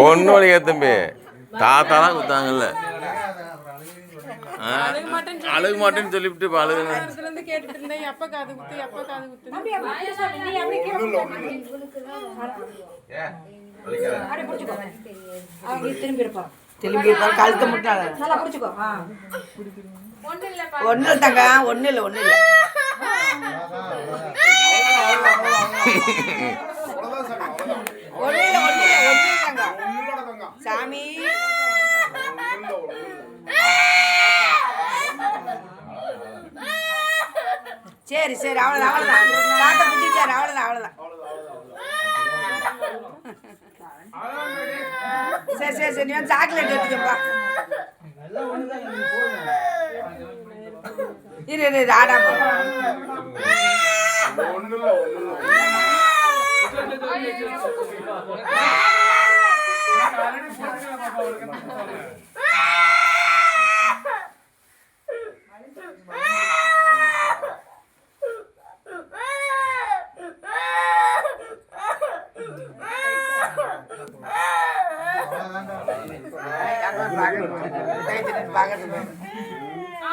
ஒன்னோட தம்பி தாத்தா தான் குத்தாங்கல்ல அழுக மாட்டேன்னு சொல்லிவிட்டு அழுகு திரும்பி கழுத்த முட்டாள ஒண்ணு தங்க ஒண்ணு இல்லை ஒண்ணு இல்லை சாமி சரி சரி அவ்வளோதான் அவ்வளோதான் தாத்தா குத்திச்சாரு அவ்வளோதான் அவ்வளோதான் சரி சரி சரி நீ சாக்லேட் எடுத்துக்கப்பா இரு இரு ஆடாம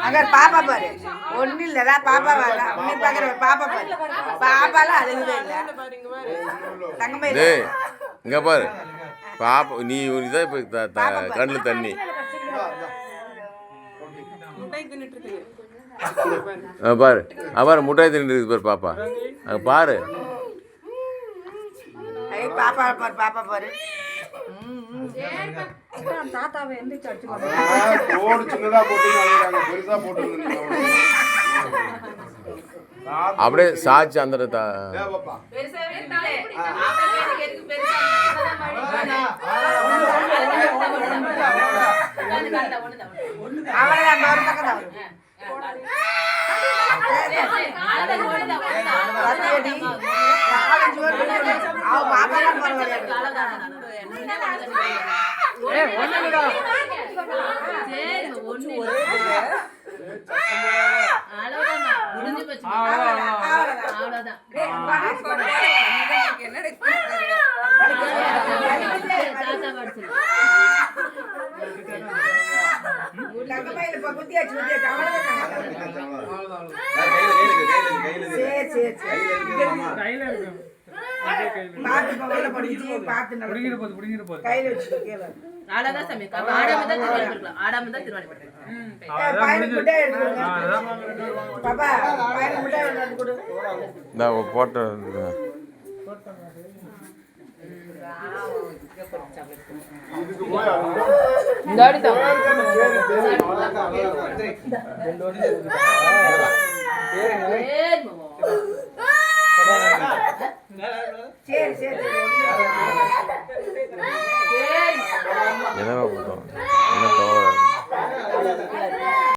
अगर पापा पर ஒண்ணு இல்லடா பாப்பா வரல நீ பாக்குற பாப்பா பாரு பாப்பால அழுகவே இல்ல தங்கமே டேய் இங்க பாரு பாப்பா நீ இத இப்ப கண்ணுல தண்ணி முட்டை தின்னுட்டு இருக்கு பாரு அவர் முட்டாய் தின்னுட்டு இருக்கு பாரு பாப்பா அங்க பாரு ஐ பாப்பா பாரு பாப்பா பாரு தாத்தாவை எந்திரிச்சு அடிச்சு போடு சின்னதா போட்டுங்க பெருசா போட்டுங்க அப்படியே சாச்சு அந்த போட்ட